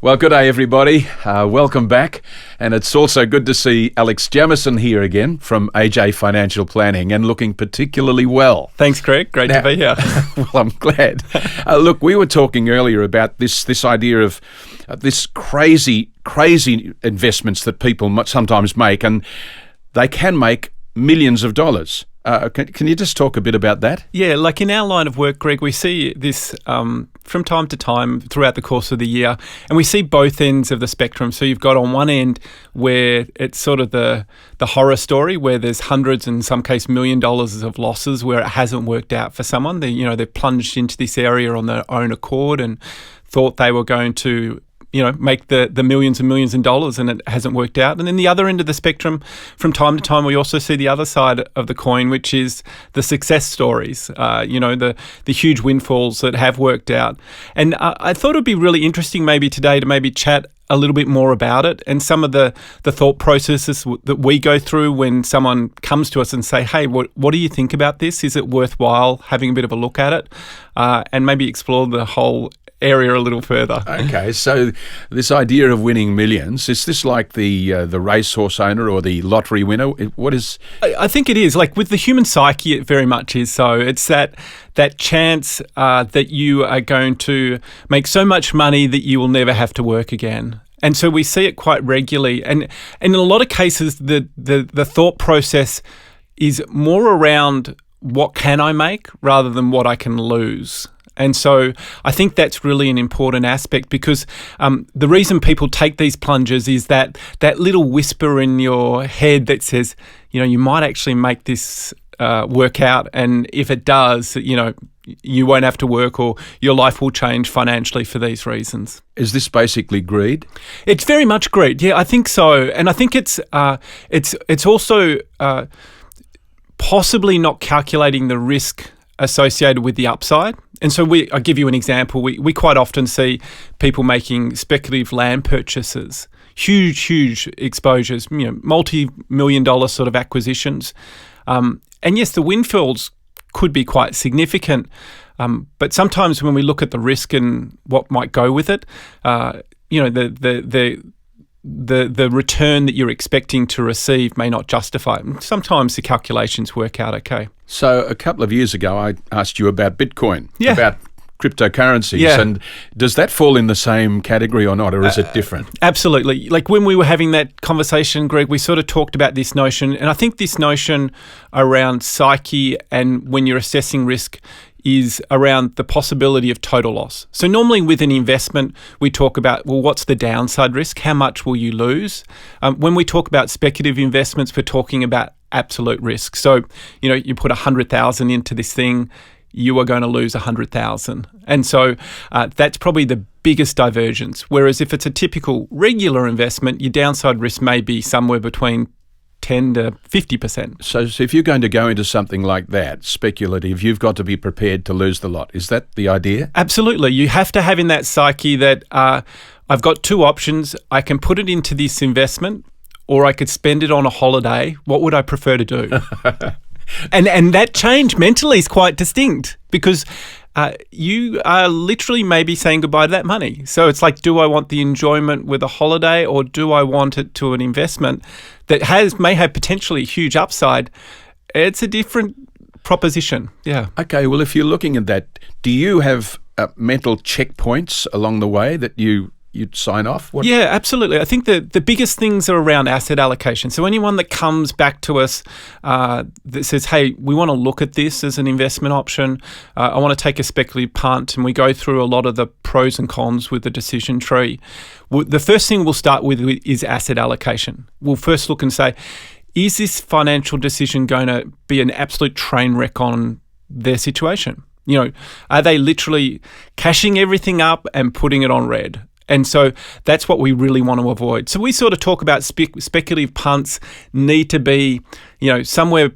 Well, good day, everybody. Welcome back. And it's also good to see Alex Jamieson here again from AJFinancialPlanning and looking particularly well. Thanks, Craig. Great to be here. Well, I'm glad. Look, we were talking earlier about this idea of this crazy investments that people sometimes make, and they can make millions of dollars. Can you just talk a bit about that? Yeah, like in our line of work, Greg, we see this from time to time throughout the course of the year, and we see both ends of the spectrum. So you've got on one end where it's sort of the horror story where there's hundreds, in some case $1 million of losses where it hasn't worked out for someone. They've plunged into this area on their own accord and thought they were going to make the millions and millions in dollars, and it hasn't worked out. And then the other end of the spectrum, from time to time, we also see the other side of the coin, which is the success stories, the huge windfalls that have worked out. And I thought it would be really interesting maybe today to maybe chat a little bit more about it and some of the thought processes that we go through when someone comes to us and say, hey, what do you think about this? Is it worthwhile having a bit of a look at it? And maybe explore the whole area a little further. Okay, so this idea of winning millions, is this like the racehorse owner or the lottery winner? What is? I think it is. Like with the human psyche, it very much is so. It's that chance that you are going to make so much money that you will never have to work again. And so we see it quite regularly. And in a lot of cases, the thought process is more around what can I make rather than what I can lose. And so I think that's really an important aspect because the reason people take these plunges is that little whisper in your head that says, you might actually make this work out. And if it does, you won't have to work or your life will change financially for these reasons. Is this basically greed? It's very much greed. Yeah, I think so. And I think it's also possibly not calculating the risk associated with the upside. And so I'll give you an example. We quite often see people making speculative land purchases, huge exposures, multi-million-dollar sort of acquisitions. And yes, the windfalls could be quite significant. But sometimes when we look at the risk and what might go with it, the return that you're expecting to receive may not justify it. Sometimes the calculations work out okay. So a couple of years ago, I asked you about Bitcoin, about cryptocurrencies. Yeah. And does that fall in the same category or not, or is it different? Absolutely. Like when we were having that conversation, Greg, we sort of talked about this notion. And I think this notion around psyche and when you're assessing risk is around the possibility of total loss. So normally with an investment, we talk about, well, what's the downside risk? How much will you lose? When we talk about speculative investments, we're talking about absolute risk. So, you put 100,000 into this thing, you are going to lose 100,000. And so that's probably the biggest divergence. Whereas if it's a typical regular investment, your downside risk may be somewhere between 10 to 50%. So if you're going to go into something like that, speculative, you've got to be prepared to lose the lot. Is that the idea? Absolutely. You have to have in that psyche that I've got two options. I can put it into this investment or I could spend it on a holiday. What would I prefer to do? And that change mentally is quite distinct because you are literally maybe saying goodbye to that money. So it's like, do I want the enjoyment with a holiday or do I want it to an investment that may have potentially huge upside? It's a different proposition. Yeah. Okay, well, if you're looking at that, do you have mental checkpoints along the way that you'd sign off? Yeah, absolutely. I think the biggest things are around asset allocation. So anyone that comes back to us that says, hey, we want to look at this as an investment option, I want to take a speculative punt, and we go through a lot of the pros and cons with the decision tree. The first thing we'll start with is asset allocation. We'll first look and say, is this financial decision going to be an absolute train wreck on their situation? Are they literally cashing everything up and putting it on red? And so that's what we really want to avoid. So we sort of talk about speculative punts need to be, somewhere,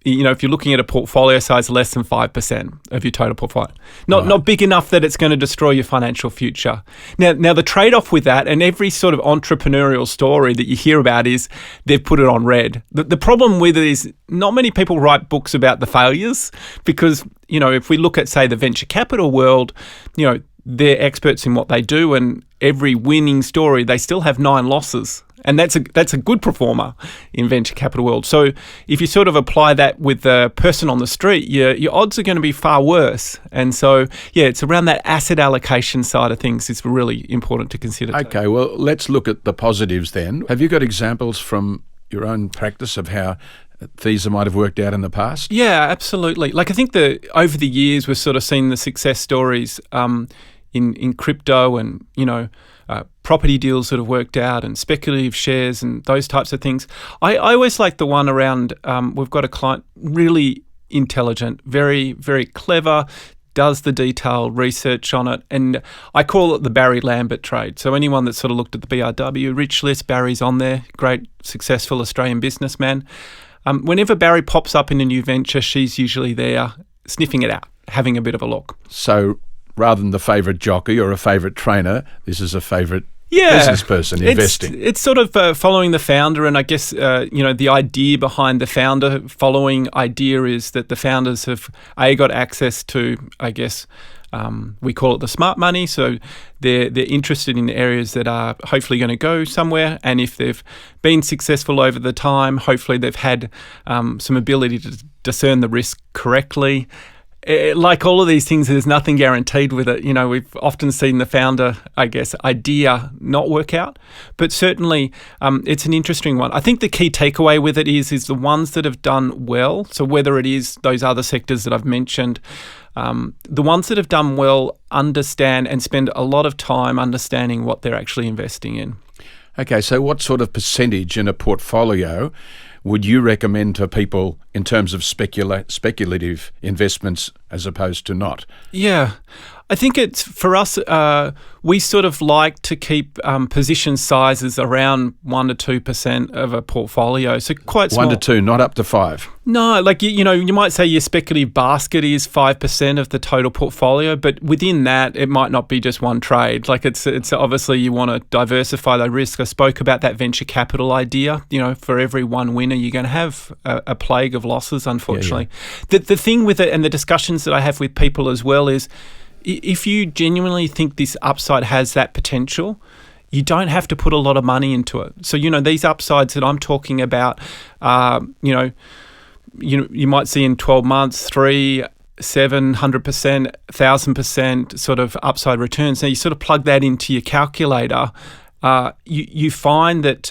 if you're looking at a portfolio size less than 5% of your total portfolio. Not big enough that it's going to destroy your financial future. Now the trade-off with that, and every sort of entrepreneurial story that you hear about is they've put it on red. The problem with it is not many people write books about the failures because, if we look at, say, the venture capital world, they're experts in what they do, and every winning story, they still have 9 losses. And that's a good performer in venture capital world. So if you sort of apply that with the person on the street, your odds are going to be far worse. And so, it's around that asset allocation side of things is really important to consider. Okay, well, let's look at the positives then. Have you got examples from your own practice of how these might have worked out in the past? Yeah, absolutely. Like, I think over the years we've sort of seen the success stories in crypto and, property deals that have worked out and speculative shares and those types of things. I always like the one around, we've got a client really intelligent, very, very clever, does the detailed research on it. And I call it the Barry Lambert trade. So anyone that's sort of looked at the BRW rich list, Barry's on there, great, successful Australian businessman. Whenever Barry pops up in a new venture, she's usually there sniffing it out, having a bit of a look. So rather than the favourite jockey or a favourite trainer, this is a favourite business person investing. It's sort of following the founder, and I guess the idea behind the founder following idea is that the founders have got access to, I guess, we call it the smart money. So they're interested in areas that are hopefully going to go somewhere, and if they've been successful over the time, hopefully they've had some ability to discern the risk correctly. Like all of these things, there's nothing guaranteed with it. We've often seen the founder, I guess, idea not work out, but certainly it's an interesting one. I think the key takeaway with it is the ones that have done well. So whether it is those other sectors that I've mentioned, the ones that have done well understand and spend a lot of time understanding what they're actually investing in. Okay, so what sort of percentage in a portfolio would you recommend to people in terms of speculative investments as opposed to not? Yeah, I think it's for us, we sort of like to keep position sizes around 1 to 2% of a portfolio. So quite small. 1 to 2, not up to 5. No, like, you might say your speculative basket is 5% of the total portfolio, but within that, it might not be just one trade. Like it's obviously you want to diversify the risk. I spoke about that venture capital idea. For every one winner, you're going to have a plague of losses, unfortunately. Yeah. The thing with it and the discussions that I have with people as well is, if you genuinely think this upside has that potential, you don't have to put a lot of money into it. So, these upsides that I'm talking about, you might see in 12 months, 300%, 700%, 1,000% sort of upside returns. Now, you sort of plug that into your calculator. You find that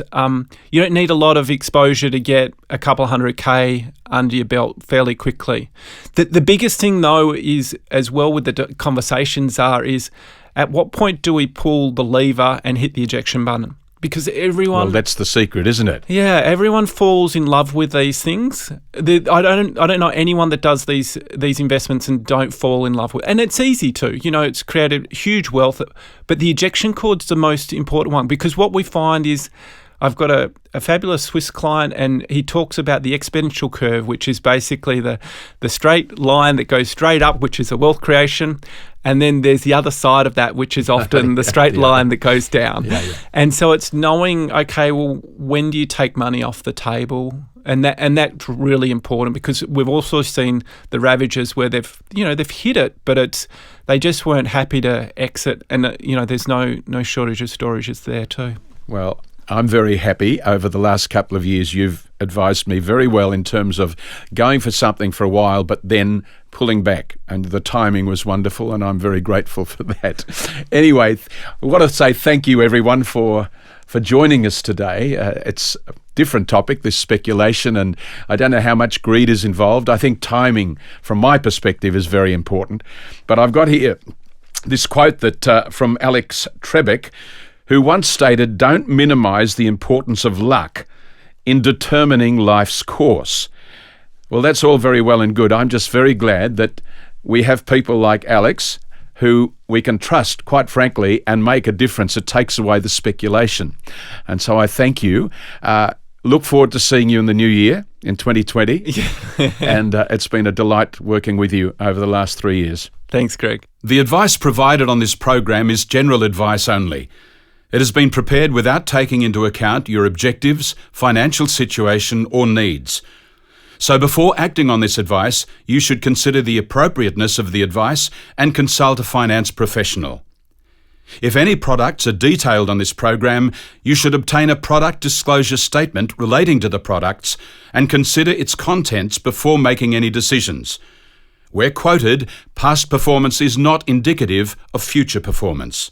you don't need a lot of exposure to get a couple of $100K under your belt fairly quickly. The biggest thing, though, is as well with the conversations is at what point do we pull the lever and hit the ejection button? Because everyone... Well, that's the secret, isn't it? Yeah, everyone falls in love with these things. I don't know anyone that does these investments and don't fall in love with. And it's easy to. It's created huge wealth. But the ejection cord's the most important one, because what we find is I've got a fabulous Swiss client, and he talks about the exponential curve, which is basically the straight line that goes straight up, which is a wealth creation. And then there's the other side of that, which is often the straight line that goes down. Yeah. And so it's knowing, okay, well, when do you take money off the table? And that's really important, because we've also seen the ravages where they've hit it, but they just weren't happy to exit. And there's no shortage of storages there too. Well, I'm very happy. Over the last couple of years, you've advised me very well in terms of going for something for a while, but then pulling back. And the timing was wonderful, and I'm very grateful for that. Anyway, I want to say thank you, everyone, for joining us today. It's a different topic, this speculation, and I don't know how much greed is involved. I think timing, from my perspective, is very important. But I've got here this quote that from Alex Trebek, who once stated, "Don't minimize the importance of luck in determining life's course." Well, that's all very well and good. I'm just very glad that we have people like Alex who we can trust, quite frankly, and make a difference. It takes away the speculation. And so I thank you. Look forward to seeing you in the new year, in 2020. And it's been a delight working with you over the last 3 years. Thanks, Greg. The advice provided on this program is general advice only. It has been prepared without taking into account your objectives, financial situation, or needs. So before acting on this advice, you should consider the appropriateness of the advice and consult a finance professional. If any products are detailed on this program, you should obtain a product disclosure statement relating to the products and consider its contents before making any decisions. Where quoted, past performance is not indicative of future performance.